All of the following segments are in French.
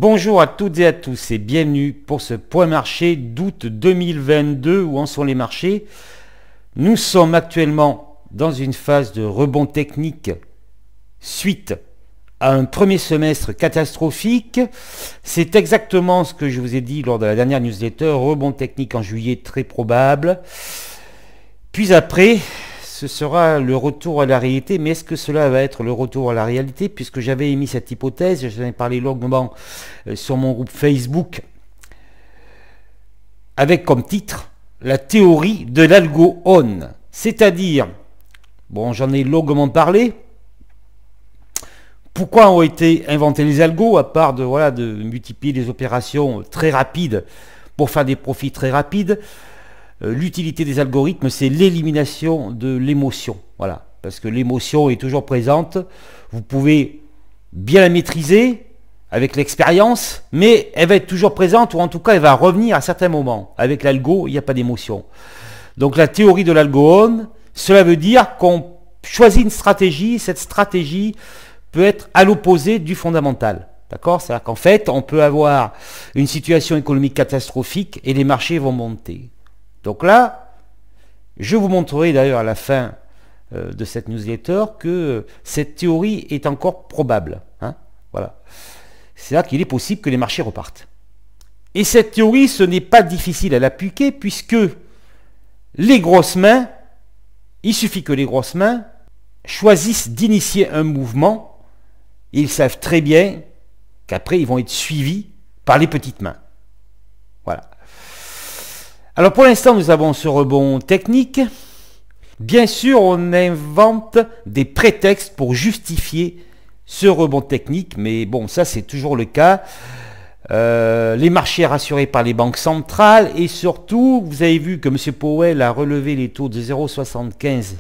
Bonjour à toutes et à tous et bienvenue pour ce point marché d'août 2022. Où en sont les marchés? Nous sommes actuellement dans une phase de rebond technique suite à un premier semestre catastrophique. C'est exactement ce que je vous ai dit lors de la dernière newsletter. Rebond technique en juillet très probable. Puis après, ce sera le retour à la réalité. Mais est-ce que cela va être le retour à la réalité? Puisque j'avais émis cette hypothèse, j'en ai parlé longuement sur mon groupe Facebook, avec comme titre la théorie de l'algo-on. C'est-à-dire, bon, j'en ai longuement parlé. Pourquoi ont été inventés les algos, à part de multiplier des opérations très rapides pour faire des profits très rapides? L'utilité des algorithmes, c'est l'élimination de l'émotion. Voilà, parce que l'émotion est toujours présente. Vous pouvez bien la maîtriser avec l'expérience, mais elle va être toujours présente, ou en tout cas, elle va revenir à certains moments. Avec l'algo, il n'y a pas d'émotion. Donc la théorie de l'algo-on, cela veut dire qu'on choisit une stratégie, cette stratégie peut être à l'opposé du fondamental. D'accord? C'est-à-dire qu'en fait, on peut avoir une situation économique catastrophique et les marchés vont monter. Donc là, je vous montrerai d'ailleurs à la fin de cette newsletter que cette théorie est encore probable. Voilà. C'est-à-dire qu'il est possible que les marchés repartent. Et cette théorie, ce n'est pas difficile à l'appliquer puisque les grosses mains, il suffit que les grosses mains choisissent d'initier un mouvement. Ils savent très bien qu'après, ils vont être suivis par les petites mains. Voilà. Alors pour l'instant, nous avons ce rebond technique. Bien sûr, on invente des prétextes pour justifier ce rebond technique, mais bon, ça c'est toujours le cas. Les marchés rassurés par les banques centrales, et surtout, vous avez vu que M. Powell a relevé les taux de 0,75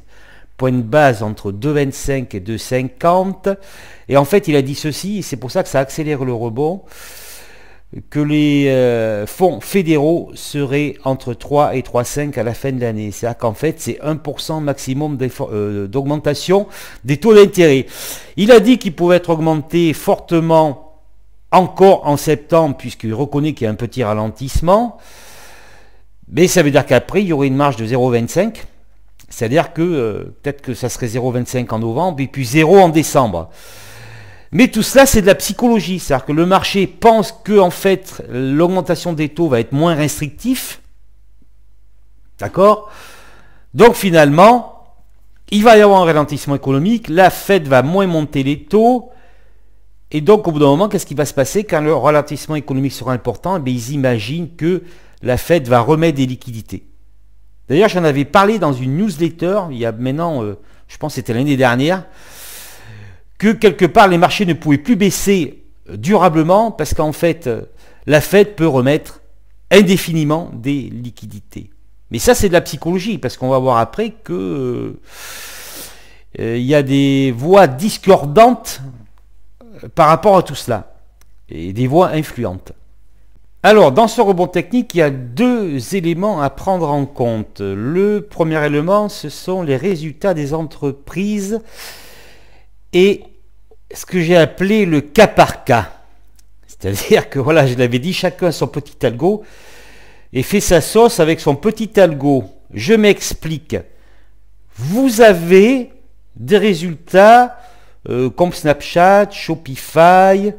points de base entre 2,25 et 2,50. Et en fait, il a dit ceci, et c'est pour ça que ça accélère le rebond, que les fonds fédéraux seraient entre 3 et 3,5 à la fin de l'année. C'est-à-dire qu'en fait, c'est 1% maximum d'augmentation des taux d'intérêt. Il a dit qu'il pouvait être augmenté fortement encore en septembre, puisqu'il reconnaît qu'il y a un petit ralentissement. Mais ça veut dire qu'après, il y aurait une marge de 0,25. C'est-à-dire que peut-être que ça serait 0,25 en novembre et puis 0 en décembre. Mais tout cela, c'est de la psychologie. C'est-à-dire que le marché pense que en fait, l'augmentation des taux va être moins restrictif. D'accord? Donc finalement, il va y avoir un ralentissement économique. La Fed va moins monter les taux. Et donc, au bout d'un moment, qu'est-ce qui va se passer quand le ralentissement économique sera important? Eh bien, ils imaginent que la Fed va remettre des liquidités. D'ailleurs, j'en avais parlé dans une newsletter, il y a maintenant, je pense que c'était l'année dernière, que quelque part, les marchés ne pouvaient plus baisser durablement parce qu'en fait, la Fed peut remettre indéfiniment des liquidités. Mais ça, c'est de la psychologie, parce qu'on va voir après que il y a des voix discordantes par rapport à tout cela, et des voix influentes. Alors, dans ce rebond technique, il y a deux éléments à prendre en compte. Le premier élément, ce sont les résultats des entreprises et ce que j'ai appelé le cas par cas. C'est-à-dire que, voilà, je l'avais dit, chacun son petit algo et fait sa sauce avec son petit algo. Je m'explique. Vous avez des résultats comme Snapchat, Shopify,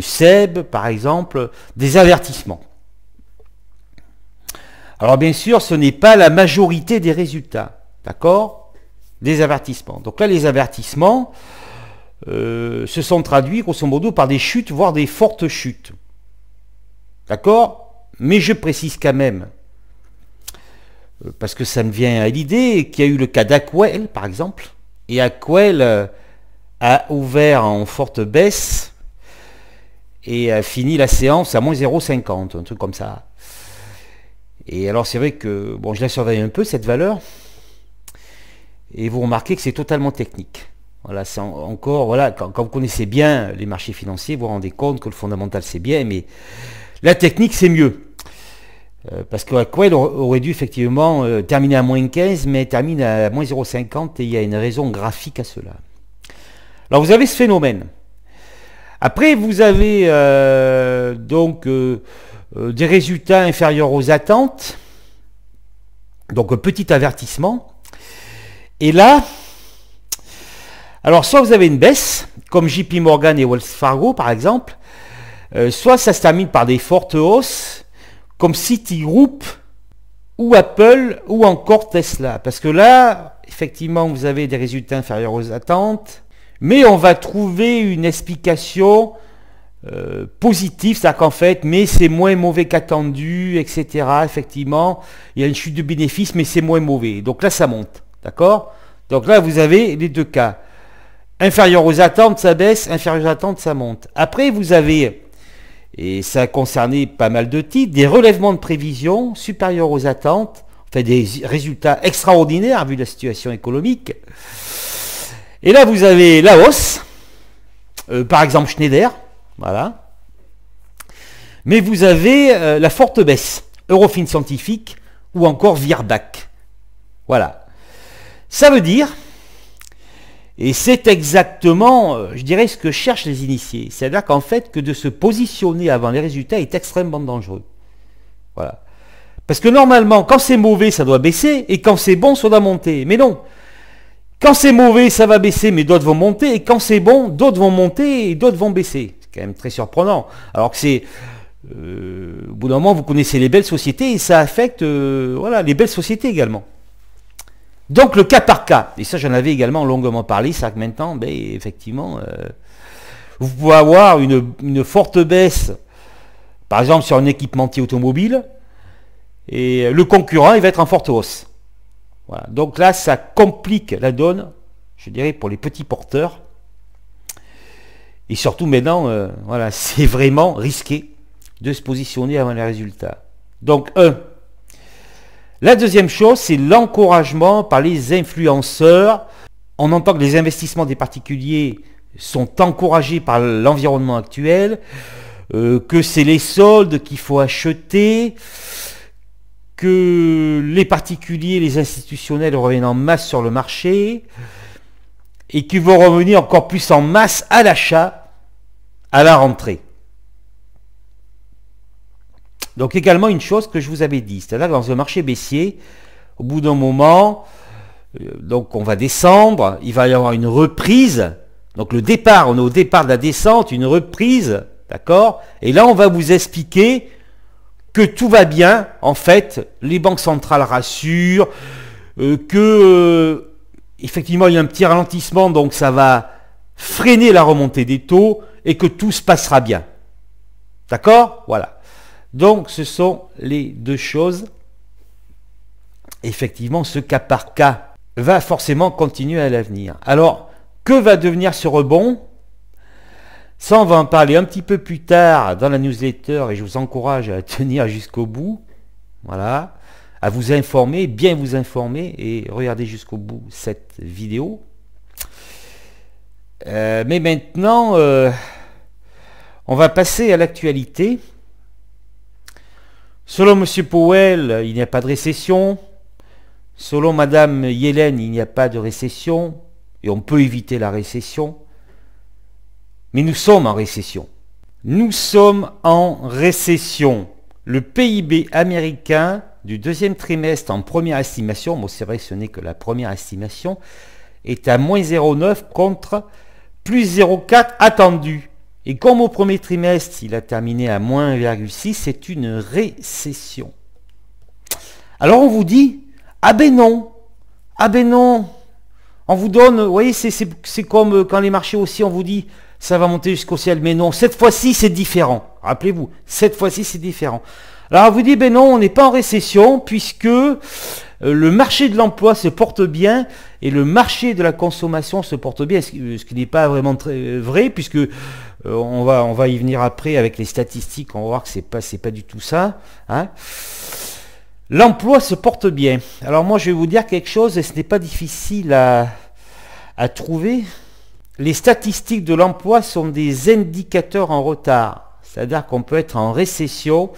Seb, par exemple, des avertissements. Alors bien sûr, ce n'est pas la majorité des résultats, d'accord? Des avertissements. Donc là, les avertissements se sont traduits, grosso modo, par des chutes, voire des fortes chutes. D'accord? Mais je précise quand même, parce que ça me vient à l'idée, qu'il y a eu le cas d'Ackwell, par exemple, et Ackwell a ouvert en forte baisse, et a fini la séance à moins 0,50, un truc comme ça. Et alors c'est vrai que, bon, je la surveille un peu, cette valeur, et vous remarquez que c'est totalement technique. Voilà, c'est encore, voilà, quand vous connaissez bien les marchés financiers, vous vous rendez compte que le fondamental c'est bien, mais la technique c'est mieux. Parce que Ackwell aurait dû effectivement terminer à moins 15, mais termine à moins 0,50, et il y a une raison graphique à cela. Alors vous avez ce phénomène. Après, vous avez, je ne sais pas si vous avez vu, mais il y a eu un petit rebond. Vous avez vu, il y a eu un petit rebond. Après, vous avez, voilà, quand vous connaissez bien les marchés financiers, vous vous rendez compte que le fondamental c'est bien, mais la technique c'est mieux. Parce que Ackwell aurait dû effectivement terminer à moins 0,50, et il y a une raison graphique à cela. Alors vous avez ce phénomène. des résultats inférieurs aux attentes. Donc un petit avertissement. Et là, alors soit vous avez une baisse, comme JP Morgan et Wells Fargo par exemple, soit ça se termine par des fortes hausses, comme Citigroup ou Apple ou encore Tesla. Parce que là, effectivement, vous avez des résultats inférieurs aux attentes, mais on va trouver une explication positive, c'est-à-dire qu'en fait, mais c'est moins mauvais qu'attendu, etc. Effectivement, il y a une chute de bénéfices, mais c'est moins mauvais. Donc là, ça monte, d'accord? Donc là, vous avez les deux cas. Inférieur aux attentes, ça baisse, inférieur aux attentes, ça monte. Après, vous avez, et ça a concerné pas mal de titres, des relèvements de prévision supérieurs aux attentes, enfin des résultats extraordinaires vu la situation économique. Et là, vous avez la hausse, par exemple Schneider, voilà. Mais vous avez la forte baisse, Eurofins Scientifique ou encore Virbac. Voilà. Ça veut dire, et c'est exactement, je dirais, ce que cherchent les initiés, c'est-à-dire qu'en fait, que de se positionner avant les résultats est extrêmement dangereux. Voilà. Parce que normalement, quand c'est mauvais, ça doit baisser, et quand c'est bon, ça doit monter. Mais non. Quand c'est mauvais, ça va baisser, mais d'autres vont monter, et quand c'est bon, d'autres vont monter, et d'autres vont baisser. C'est quand même très surprenant. Alors que c'est, au bout d'un moment, vous connaissez les belles sociétés, et ça affecte voilà, les belles sociétés également. Donc le cas par cas, et ça j'en avais également longuement parlé, c'est que maintenant, ben, effectivement, vous pouvez avoir une forte baisse, par exemple sur un équipementier automobile, et le concurrent, il va être en forte hausse. Voilà. Donc là, ça complique la donne, je dirais, pour les petits porteurs. Et surtout maintenant, voilà, c'est vraiment risqué de se positionner avant les résultats. Donc, la deuxième chose, c'est l'encouragement par les influenceurs. On entend que les investissements des particuliers sont encouragés par l'environnement actuel, que c'est les soldes qu'il faut acheter, que les particuliers, les institutionnels reviennent en masse sur le marché et qu'ils vont revenir encore plus en masse à l'achat à la rentrée. Donc également une chose que je vous avais dit, c'est-à-dire que dans un marché baissier, au bout d'un moment, donc on va descendre, il va y avoir une reprise, donc le départ, on est au départ de la descente, une reprise, d'accord? Et là on va vous expliquer que tout va bien, en fait, les banques centrales rassurent, effectivement il y a un petit ralentissement, donc ça va freiner la remontée des taux, et que tout se passera bien. D'accord? Voilà. Donc ce sont les deux choses. Effectivement, ce cas par cas va forcément continuer à l'avenir. Alors, que va devenir ce rebond? Ça, on va en parler un petit peu plus tard dans la newsletter et je vous encourage à tenir jusqu'au bout. Voilà. À vous informer, bien vous informer et regarder jusqu'au bout cette vidéo. Mais maintenant, on va passer à l'actualité. Selon M. Powell, il n'y a pas de récession. Selon Mme Yellen, il n'y a pas de récession. Et on peut éviter la récession. Mais nous sommes en récession. Nous sommes en récession. Le PIB américain du deuxième trimestre en première estimation, bon c'est vrai que ce n'est que la première estimation, est à moins 0,9 contre plus 0,4 attendu. Et comme au premier trimestre, il a terminé à moins 1,6, c'est une récession. Alors on vous dit, ah ben non, on vous donne, vous voyez, c'est comme quand les marchés aussi, on vous dit, ça va monter jusqu'au ciel, mais non, cette fois-ci c'est différent. Rappelez-vous, cette fois-ci c'est différent. Alors on vous dit, ben non, on n'est pas en récession, puisque le marché de l'emploi se porte bien, et le marché de la consommation se porte bien, ce qui n'est pas vraiment très vrai, puisque on va y venir après avec les statistiques, on va voir que c'est pas du tout ça. Hein. L'emploi se porte bien. Alors moi je vais vous dire quelque chose, et ce n'est pas difficile à trouver. Les statistiques de l'emploi sont des indicateurs en retard. C'est-à-dire qu'on peut être en récession,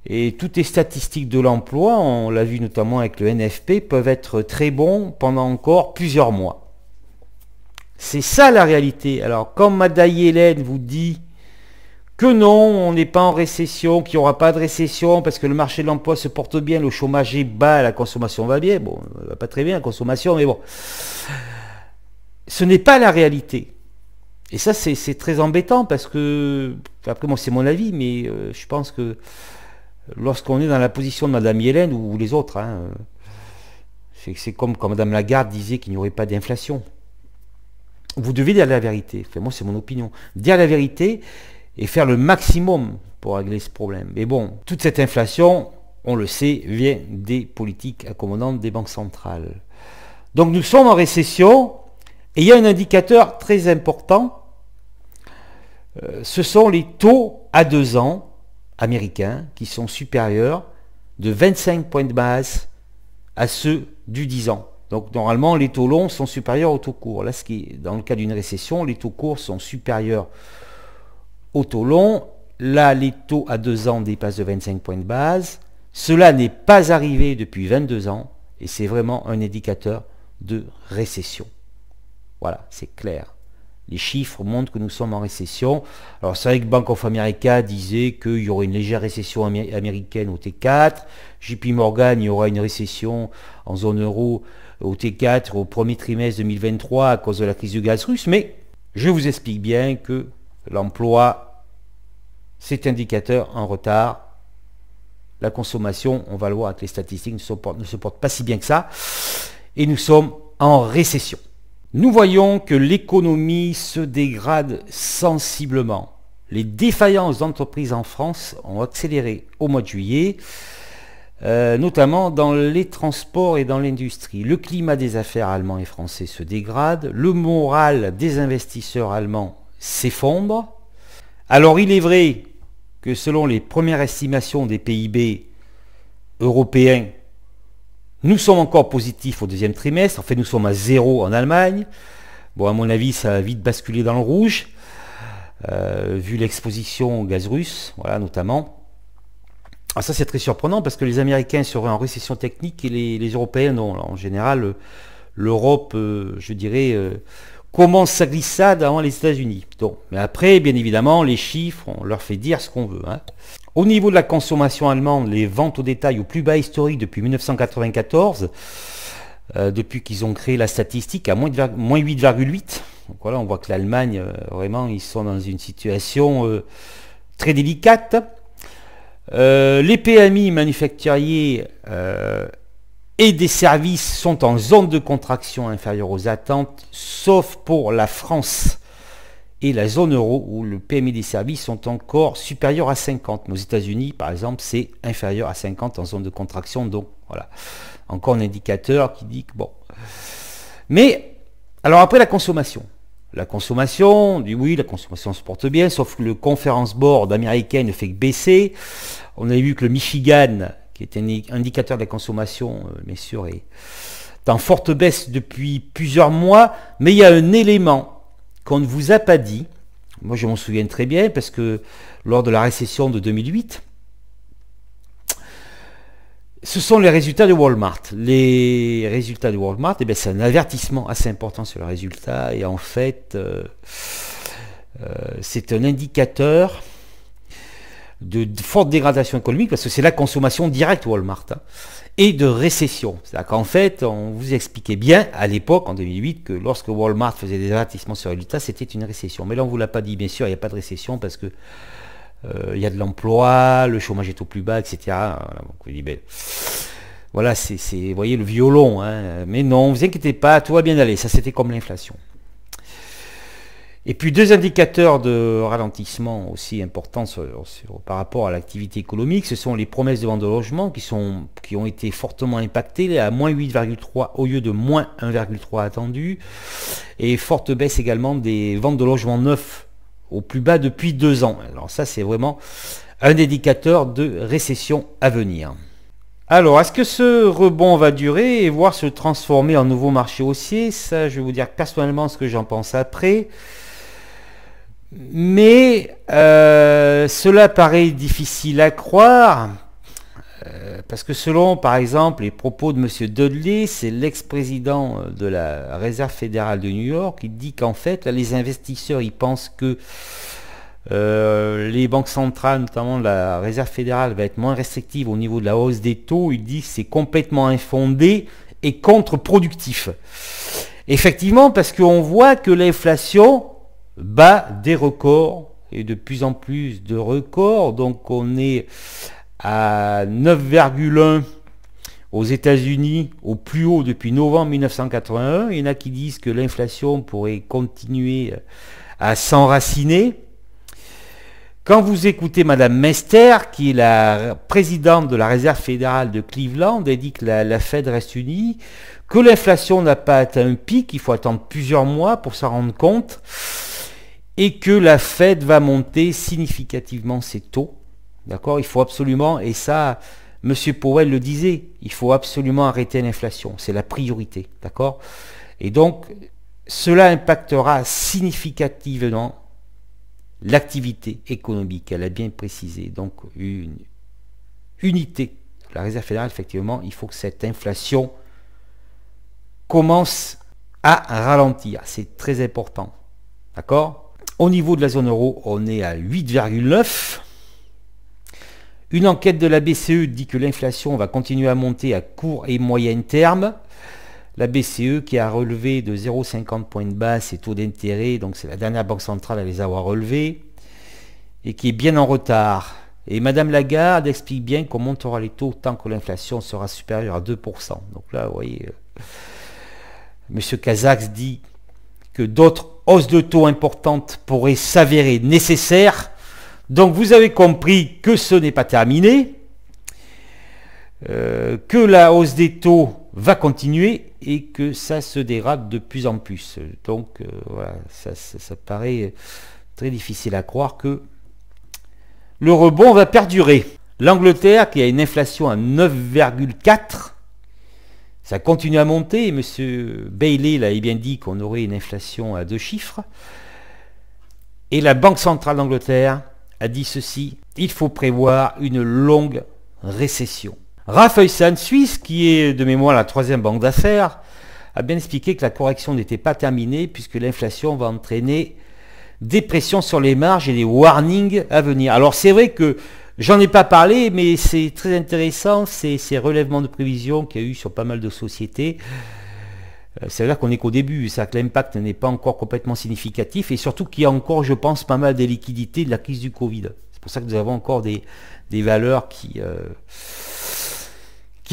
et toutes les statistiques de l'emploi, on l'a vu notamment avec le NFP, peuvent être très bons pendant encore plusieurs mois. C'est ça la réalité. Alors quand Mme Yellen vous dit que non, on n'est pas en récession, qu'il n'y aura pas de récession parce que le marché de l'emploi se porte bien, le chômage est bas, la consommation va bien. Bon, elle va pas très bien la consommation, mais bon. Ce n'est pas la réalité. Et ça, c'est très embêtant parce que, après moi c'est mon avis, mais je pense que lorsqu'on est dans la position de Madame Yellen ou les autres, hein, c'est comme quand Madame Lagarde disait qu'il n'y aurait pas d'inflation. Vous devez dire la vérité. Enfin, moi c'est mon opinion. Dire la vérité et faire le maximum pour régler ce problème. Mais bon, toute cette inflation, on le sait, vient des politiques accommodantes des banques centrales. Donc nous sommes en récession et il y a un indicateur très important. Ce sont les taux à 2 ans américains qui sont supérieurs de 25 points de base à ceux du 10 ans. Donc normalement les taux longs sont supérieurs aux taux courts. Là, dans le cas d'une récession, les taux courts sont supérieurs aux taux longs. Là, les taux à 2 ans dépassent de 25 points de base. Cela n'est pas arrivé depuis 22 ans et c'est vraiment un indicateur de récession. Voilà, c'est clair. Les chiffres montrent que nous sommes en récession. Alors c'est vrai que Bank of America disait qu'il y aurait une légère récession américaine au T4. JP Morgan, il y aura une récession en zone euro au T4 au premier trimestre 2023 à cause de la crise du gaz russe. Mais je vous explique bien que l'emploi, c'est indicateur en retard. La consommation, on va le voir que les statistiques ne se portent pas si bien que ça. Et nous sommes en récession. Nous voyons que l'économie se dégrade sensiblement. Les défaillances d'entreprises en France ont accéléré au mois de juillet, notamment dans les transports et dans l'industrie. Le climat des affaires allemands et français se dégrade, le moral des investisseurs allemands s'effondre. Alors il est vrai que selon les premières estimations des PIB européens, nous sommes encore positifs au deuxième trimestre. En fait, nous sommes à 0 en Allemagne. Bon, à mon avis, ça va vite basculer dans le rouge, vu l'exposition au gaz russe, voilà, notamment. Alors ça, c'est très surprenant parce que les Américains seraient en récession technique et les Européens non. Alors, en général, l'Europe, je dirais, commence sa glissade avant les États-Unis. Donc, mais après, bien évidemment, les chiffres, on leur fait dire ce qu'on veut, hein. Au niveau de la consommation allemande, les ventes au détail au plus bas historique depuis 1994, depuis qu'ils ont créé la statistique, à moins 8,8. Donc voilà, on voit que l'Allemagne, vraiment, ils sont dans une situation très délicate. Les PMI manufacturiers et des services sont en zone de contraction inférieure aux attentes, sauf pour la France et la zone euro où le PMI des services sont encore supérieurs à 50. Aux États-Unis, par exemple, c'est inférieur à 50 en zone de contraction. Donc voilà, encore un indicateur qui dit que bon. Mais alors après la consommation. La consommation, on dit oui, la consommation se porte bien, sauf que le Conference Board américain ne fait que baisser. On a vu que le Michigan, qui est un indicateur de la consommation, bien sûr, est en forte baisse depuis plusieurs mois, mais il y a un élément qu'on ne vous a pas dit. Moi je m'en souviens très bien parce que lors de la récession de 2008, ce sont les résultats de Walmart. Les résultats de Walmart, eh bien, c'est un avertissement assez important sur le résultat et en fait c'est un indicateur de forte dégradation économique parce que c'est la consommation directe Walmart, hein, et de récession. C'est-à-dire qu'en fait, on vous expliquait bien à l'époque, en 2008, que lorsque Walmart faisait des avertissements sur les résultats, c'était une récession. Mais là, on ne vous l'a pas dit, bien sûr, il n'y a pas de récession parce que il y a de l'emploi, le chômage est au plus bas, etc. Voilà, donc on dit, ben, voilà, vous voyez le violon, hein. Mais non, ne vous inquiétez pas, tout va bien aller. Ça, c'était comme l'inflation. Et puis deux indicateurs de ralentissement aussi importants par rapport à l'activité économique, ce sont les promesses de vente de logement qui ont été fortement impactées à moins 8,3 au lieu de moins 1,3 attendu, et forte baisse également des ventes de logements neufs au plus bas depuis 2 ans. Alors ça c'est vraiment un indicateur de récession à venir. Alors, est-ce que ce rebond va durer et voire se transformer en nouveau marché haussier? Ça, je vais vous dire personnellement ce que j'en pense après. Mais cela paraît difficile à croire, parce que selon, par exemple, les propos de M. Dudley, c'est l'ex-président de la Réserve fédérale de New York, il dit qu'en fait, là, les investisseurs, ils pensent que Les banques centrales, notamment la Réserve fédérale, va être moins restrictive au niveau de la hausse des taux. Il dit que c'est complètement infondé et contre-productif. Effectivement, parce qu'on voit que l'inflation bat des records, et de plus en plus de records. Donc on est à 9,1 aux États-Unis, au plus haut depuis novembre 1981. Il y en a qui disent que l'inflation pourrait continuer à s'enraciner. Quand vous écoutez Madame Mester, qui est la présidente de la Réserve fédérale de Cleveland, elle dit que la Fed reste unie, que l'inflation n'a pas atteint un pic, il faut attendre plusieurs mois pour s'en rendre compte, et que la Fed va monter significativement ses taux. D'accord? Il faut absolument, et ça, M. Powell le disait, il faut absolument arrêter l'inflation. C'est la priorité. D'accord? Et donc, cela impactera significativement l'activité économique. Elle a bien précisé. Donc, une unité. La Réserve fédérale, effectivement, il faut que cette inflation commence à ralentir. C'est très important. D'accord? Au niveau de la zone euro, on est à 8,9. Une enquête de la BCE dit que l'inflation va continuer à monter à court et moyen terme. La BCE qui a relevé de 0,50 points de base ses taux d'intérêt, donc c'est la dernière banque centrale à les avoir relevés, et qui est bien en retard. Et Madame Lagarde explique bien qu'on montera les taux tant que l'inflation sera supérieure à 2%. Donc là, vous voyez, Monsieur Kazaks dit que d'autres hausses de taux importantes pourraient s'avérer nécessaires. Donc vous avez compris que ce n'est pas terminé, que la hausse des taux va continuer et que ça se dégrade de plus en plus. Donc voilà, ça paraît très difficile à croire que le rebond va perdurer. L'Angleterre qui a une inflation à 9,4, ça continue à monter. M. Bailey l'avait bien dit qu'on aurait une inflation à 2 chiffres. Et la Banque centrale d'Angleterre a dit ceci: il faut prévoir une longue récession. Raiffeisen Suisse, qui est de mémoire la 3e banque d'affaires, a bien expliqué que la correction n'était pas terminée puisque l'inflation va entraîner des pressions sur les marges et des warnings à venir. Alors c'est vrai que j'en ai pas parlé, mais c'est très intéressant, ces relèvements de prévisions qu'il y a eu sur pas mal de sociétés. C'est-à-dire qu'on n'est qu'au début, c'est-à-dire que l'impact n'est pas encore complètement significatif, et surtout qu'il y a encore, je pense, pas mal des liquidités de la crise du Covid. C'est pour ça que nous avons encore des valeurs qui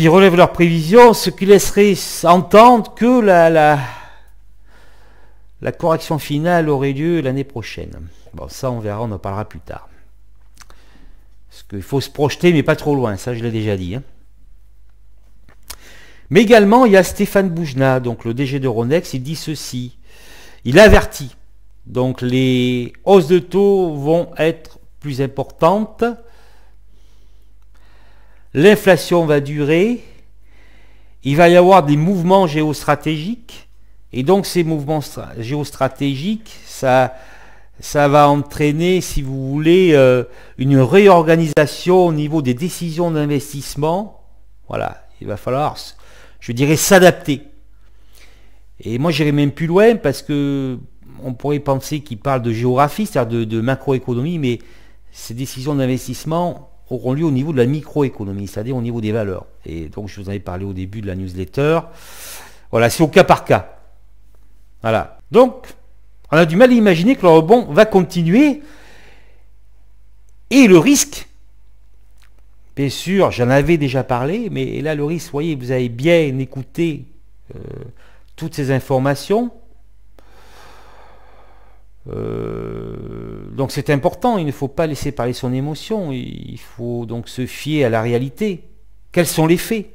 relèvent leurs prévisions, ce qui laisserait entendre que la correction finale aurait lieu l'année prochaine. Bon, ça on verra, on en parlera plus tard. Parce qu'il faut se projeter, mais pas trop loin, ça je l'ai déjà dit. Mais également, il y a Stéphane Boujna, donc le DG d'Euronext, il dit ceci. Il avertit. Donc les hausses de taux vont être plus importantes. L'inflation va durer. Il va y avoir des mouvements géostratégiques. Et donc ces mouvements géostratégiques, ça va entraîner, si vous voulez, une réorganisation au niveau des décisions d'investissement. Voilà, il va falloir, je dirais, s'adapter. Et moi, j'irai même plus loin parce que on pourrait penser qu'il parle de géographie, c'est-à-dire de macroéconomie, mais ces décisions d'investissement auront lieu au niveau de la microéconomie, c'est-à-dire au niveau des valeurs. Et donc, je vous en avais parlé au début de la newsletter. Voilà, c'est au cas par cas. Voilà. Donc, on a du mal à imaginer que le rebond va continuer. Et le risque, bien sûr, j'en avais déjà parlé, mais là, le risque, vous voyez, vous avez bien écouté toutes ces informations. Donc c'est important, il ne faut pas laisser parler son émotion, il faut donc se fier à la réalité. Quels sont les faits?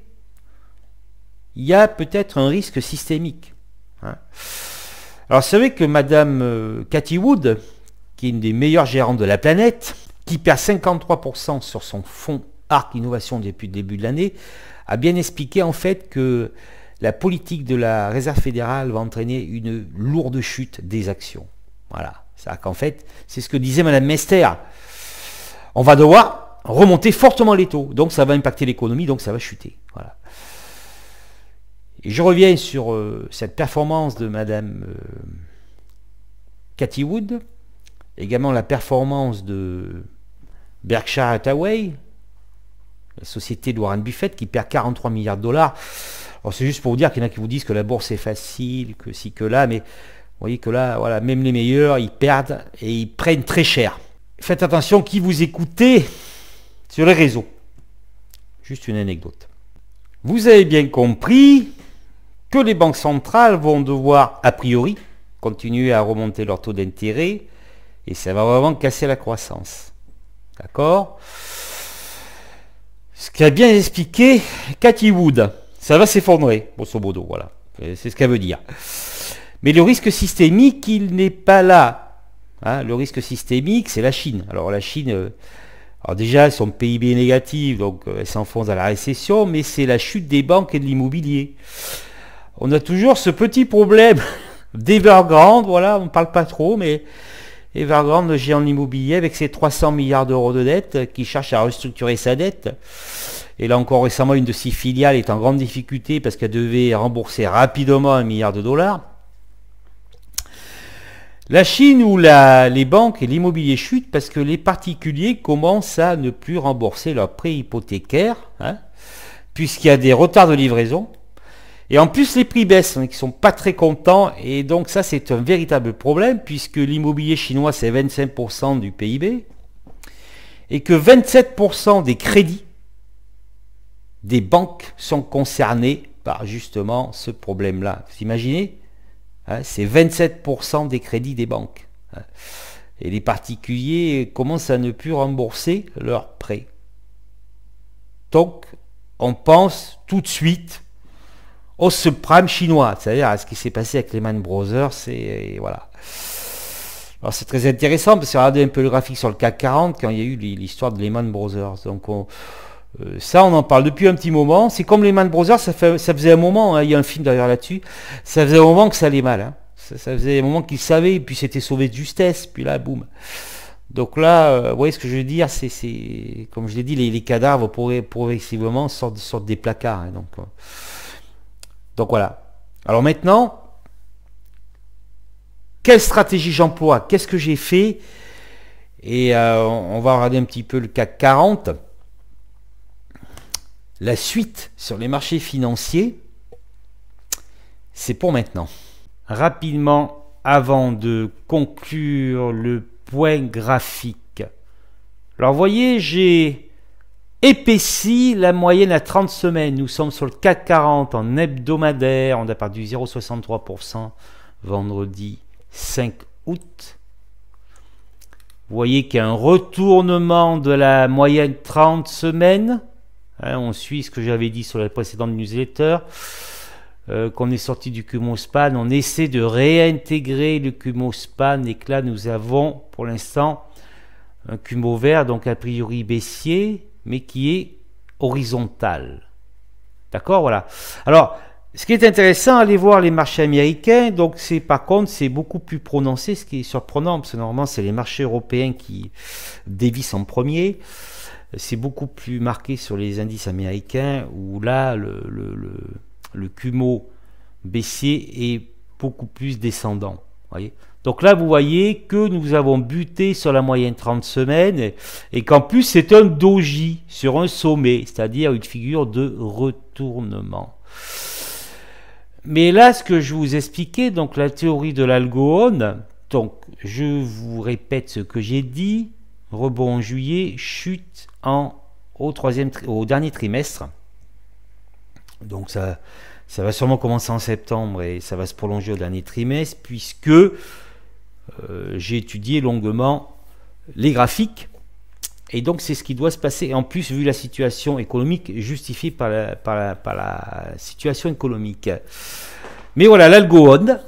Il y a peut-être un risque systémique. Alors c'est vrai que Madame Cathie Wood, qui est une des meilleures gérantes de la planète, qui perd 53% sur son fonds ARC Innovation depuis le début de l'année, a bien expliqué en fait que la politique de la Réserve fédérale va entraîner une lourde chute des actions. Voilà, c'est-à-dire qu'en fait, c'est ce que disait Madame Mester. On va devoir remonter fortement les taux, donc ça va impacter l'économie, donc ça va chuter. Voilà. Et je reviens sur cette performance de Madame Cathie Wood. également la performance de Berkshire Hathaway, la société de Warren Buffett qui perd 43 milliards de dollars. Alors c'est juste pour vous dire qu'il y en a qui vous disent que la bourse est facile, que ci, que là, mais vous voyez que là, voilà, même les meilleurs, ils perdent et ils prennent très cher. Faites attention qui vous écoutez sur les réseaux. Juste une anecdote. Vous avez bien compris que les banques centrales vont devoir, a priori, continuer à remonter leur taux d'intérêt et ça va vraiment casser la croissance. D'accord? Ce qu'a bien expliqué Cathie Wood, ça va s'effondrer, grosso modo, voilà. C'est ce qu'elle veut dire. Mais le risque systémique, il n'est pas là. Hein, le risque systémique, c'est la Chine. Alors la Chine, alors déjà, son PIB est négatif, donc elle s'enfonce dans la récession, mais c'est la chute des banques et de l'immobilier. On a toujours ce petit problème d'Evergrande, voilà, on ne parle pas trop, mais Evergrande, le géant de l'immobilier, avec ses 300 milliards d'euros de dette, qui cherche à restructurer sa dette. Et là encore récemment, une de ses filiales est en grande difficulté parce qu'elle devait rembourser rapidement 1 milliard de dollars. La Chine où les banques et l'immobilier chutent parce que les particuliers commencent à ne plus rembourser leurs prêts hypothécaires, hein, puisqu'il y a des retards de livraison. Et en plus, les prix baissent, donc ils ne sont pas très contents. Et donc ça, c'est un véritable problème, puisque l'immobilier chinois, c'est 25% du PIB. Et que 27% des crédits des banques sont concernés par justement ce problème-là. Vous imaginez, hein, c'est 27% des crédits des banques. Hein. Et les particuliers commencent à ne plus rembourser leurs prêts. Donc, on pense tout de suite au subprime chinois, c'est-à-dire à ce qui s'est passé avec Lehman Brothers, et voilà. Alors c'est très intéressant, parce que regardez un peu le graphique sur le CAC 40, quand il y a eu l'histoire de Lehman Brothers. Donc ça, on en parle depuis un petit moment. C'est comme Lehman Brothers, ça faisait un moment, hein, il y a un film d'ailleurs là-dessus, ça faisait un moment que ça allait mal. Hein. Ça faisait un moment qu'ils savaient, puis c'était sauvé de justesse, puis là, boum. Donc là, vous voyez ce que je veux dire, c'est comme je l'ai dit, les cadavres progressivement sortent des placards. Hein, donc voilà. Alors maintenant, quelle stratégie j'emploie? Qu'est-ce que j'ai fait? Et on va regarder un petit peu le CAC 40. La suite sur les marchés financiers, c'est pour maintenant. Rapidement, avant de conclure le point graphique. Alors vous voyez, j'ai épaissi la moyenne à 30 semaines. Nous sommes sur le CAC 40 en hebdomadaire. On a perdu 0,63% vendredi 5 août. Vous voyez qu'il y a un retournement de la moyenne 30 semaines. Hein, on suit ce que j'avais dit sur la précédente newsletter. Qu'on est sorti du Kumospan. On essaie de réintégrer le Kumospan et que là nous avons pour l'instant un Kumo vert, donc a priori baissier, mais qui est horizontal. D'accord, voilà. Alors, ce qui est intéressant, allez voir les marchés américains. Donc, par contre, c'est beaucoup plus prononcé, ce qui est surprenant, parce que normalement, c'est les marchés européens qui dévissent en premier. C'est beaucoup plus marqué sur les indices américains, où là, le Kumo baissier est beaucoup plus descendant. Voyez. Donc là, vous voyez que nous avons buté sur la moyenne 30 semaines et qu'en plus, c'est un doji sur un sommet, c'est-à-dire une figure de retournement. Mais là, ce que je vous expliquais, donc la théorie de l'algone, donc je vous répète ce que j'ai dit, rebond en juillet, chute au dernier trimestre. Donc ça va sûrement commencer en septembre et ça va se prolonger au dernier trimestre puisque j'ai étudié longuement les graphiques et donc c'est ce qui doit se passer. En plus, vu la situation économique justifiée par la situation économique. Mais voilà, l'algone.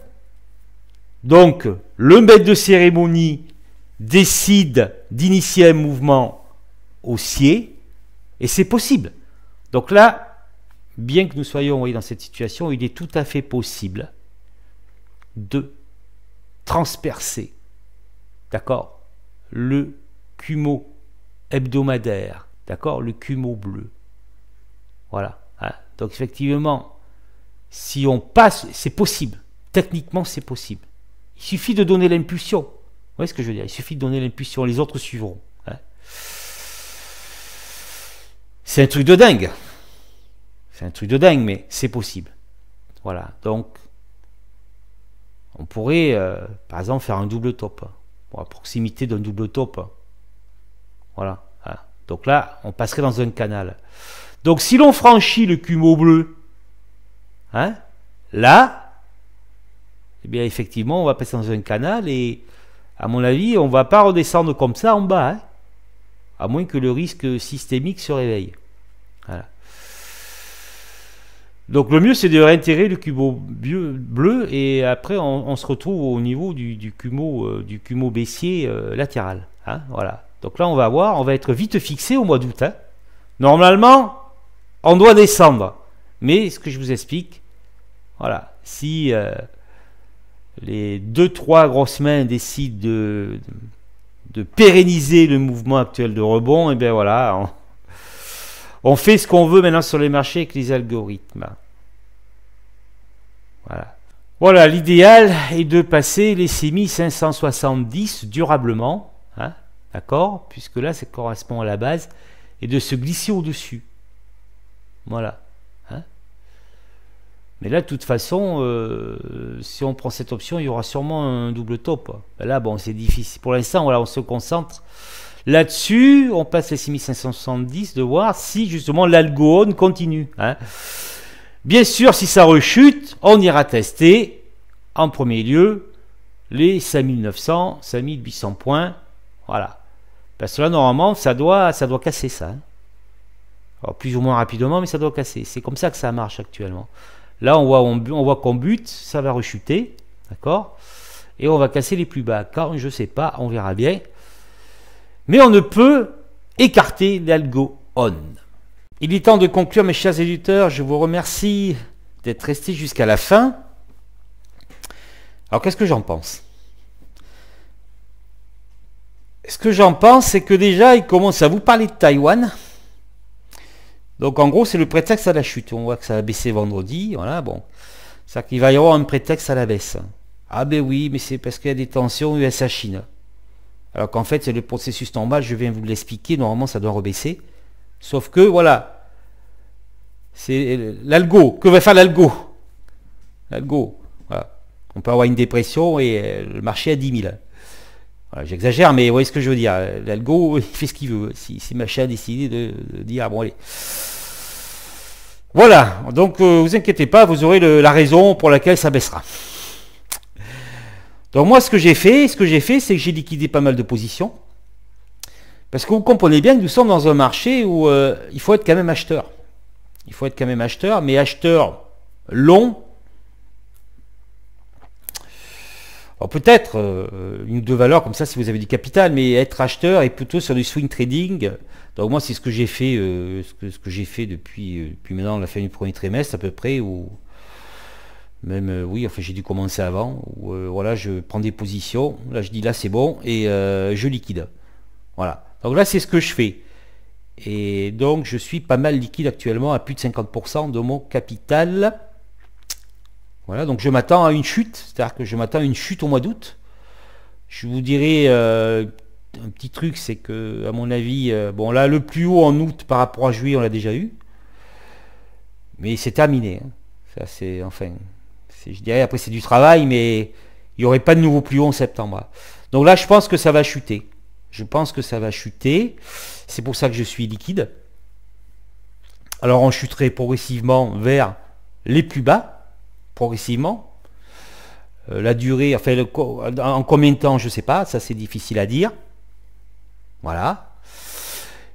Donc, le maître de cérémonie décide d'initier un mouvement haussier et c'est possible. Donc là, bien que nous soyons dans cette situation, il est tout à fait possible de transpercer, d'accord, le Kumo hebdomadaire, d'accord, le Kumo bleu. Voilà. Hein. Donc effectivement, si on passe, c'est possible. Techniquement, c'est possible. Il suffit de donner l'impulsion. voyez ce que je veux dire? Il suffit de donner l'impulsion, les autres suivront. Hein. C'est un truc de dingue. C'est un truc de dingue, mais c'est possible. Voilà, donc on pourrait, par exemple, faire un double top. Bon, à proximité d'un double top. Voilà. Hein. Donc là, on passerait dans un canal. Donc si l'on franchit le Kumo bleu, hein, là, eh bien effectivement, on va passer dans un canal et, à mon avis, on ne va pas redescendre comme ça en bas, hein, à moins que le risque systémique se réveille. Voilà. Donc le mieux, c'est de réintégrer le Kumo bleu et après, on se retrouve au niveau du Kumo baissier latéral. Hein, voilà. Donc là, on va voir, on va être vite fixé au mois d'août. Hein. Normalement, on doit descendre. Mais ce que je vous explique, voilà, si les 2-3 grosses mains décident de pérenniser le mouvement actuel de rebond, et bien voilà, on fait ce qu'on veut maintenant sur les marchés avec les algorithmes. Voilà. Voilà, l'idéal est de passer les 6570 durablement, hein, d'accord, puisque là, ça correspond à la base, et de se glisser au-dessus. Voilà. Hein. Mais là, de toute façon, si on prend cette option, il y aura sûrement un double top. Là, bon, c'est difficile. Pour l'instant, voilà, on se concentre là-dessus. On passe les 6570, de voir si, justement, l'algo continue. Hein. Bien sûr, si ça rechute, on ira tester, en premier lieu, les 5900, 5800 points. Voilà. Parce que là, normalement, ça doit casser ça. Hein. Alors, plus ou moins rapidement, mais ça doit casser. C'est comme ça que ça marche actuellement. Là, on voit qu'on bute, ça va rechuter, d'accord? Et on va casser les plus bas. Quand, je ne sais pas, on verra bien. Mais on ne peut écarter l'algo on. Il est temps de conclure, mes chers éditeurs. Je vous remercie d'être restés jusqu'à la fin. Alors, qu'est-ce que j'en pense? Ce que j'en pense, c'est que déjà, il commence à vous parler de Taïwan. Donc en gros, c'est le prétexte à la chute. On voit que ça a baissé vendredi. Voilà, bon. C'est-à-dire qu'il va y avoir un prétexte à la baisse. Ah ben oui, mais c'est parce qu'il y a des tensions USA-Chine. Alors qu'en fait, c'est le processus normal, je viens vous l'expliquer. Normalement, ça doit rebaisser. Sauf que, voilà. C'est l'algo. Que va faire l'algo? L'algo. Voilà. On peut avoir une dépression et le marché à 10 000. Voilà, j'exagère, mais vous voyez ce que je veux dire. L'algo, il fait ce qu'il veut. Si machin a décidé de dire, ah bon, allez. Voilà, donc vous inquiétez pas, vous aurez la raison pour laquelle ça baissera. Donc moi, ce que j'ai fait, c'est que j'ai liquidé pas mal de positions. Parce que vous comprenez bien que nous sommes dans un marché où il faut être quand même acheteur. Il faut être quand même acheteur, mais acheteur long. Alors peut-être une ou deux valeurs comme ça si vous avez du capital, mais être acheteur est plutôt sur du swing trading. Donc moi c'est ce que j'ai fait, ce que j'ai fait depuis maintenant la fin du premier trimestre à peu près, ou même oui, enfin j'ai dû commencer avant. Où, voilà, je prends des positions. Là je dis là c'est bon et je liquide. Voilà. Donc là c'est ce que je fais. Et donc je suis pas mal liquide actuellement à plus de 50% de mon capital. Voilà, donc je m'attends à une chute, c'est-à-dire que je m'attends à une chute au mois d'août. Je vous dirais un petit truc, c'est que, à mon avis, bon là, le plus haut en août par rapport à juillet, on l'a déjà eu. Mais c'est terminé. Hein. Ça, c'est, enfin, je dirais, après c'est du travail, mais il n'y aurait pas de nouveau plus haut en septembre. Donc là, je pense que ça va chuter. Je pense que ça va chuter. C'est pour ça que je suis liquide. Alors, on chuterait progressivement vers les plus bas. Progressivement. La durée, enfin, en combien de temps, je ne sais pas, ça c'est difficile à dire. Voilà.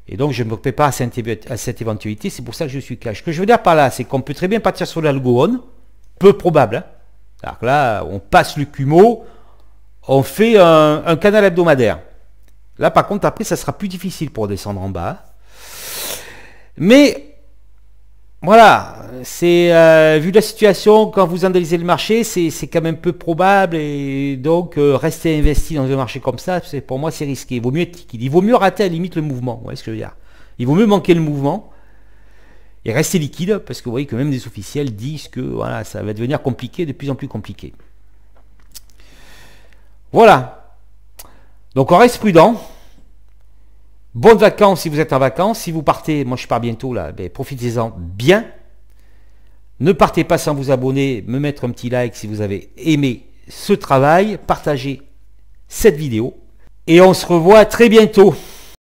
Et donc, je me prépare à cette éventualité, c'est pour ça que je suis cash. Ce que je veux dire par là, c'est qu'on peut très bien partir sur l'algo on, peu probable. Hein. Alors que là, on passe le Kumo, on fait un canal hebdomadaire. Là, par contre, après, ça sera plus difficile pour descendre en bas. Mais voilà, c'est vu la situation, quand vous analysez le marché, c'est quand même peu probable, et donc rester investi dans un marché comme ça, pour moi c'est risqué. Il vaut mieux être liquide. Il vaut mieux rater à la limite le mouvement. Vous voyez ce que je veux dire? Il vaut mieux manquer le mouvement et rester liquide, parce que vous voyez que même des officiels disent que voilà, ça va devenir compliqué, de plus en plus compliqué. Voilà. Donc on reste prudent. Bonnes vacances si vous êtes en vacances. Si vous partez, moi je pars bientôt là, ben, profitez-en bien. Ne partez pas sans vous abonner, me mettre un petit like si vous avez aimé ce travail. Partagez cette vidéo. Et on se revoit très bientôt.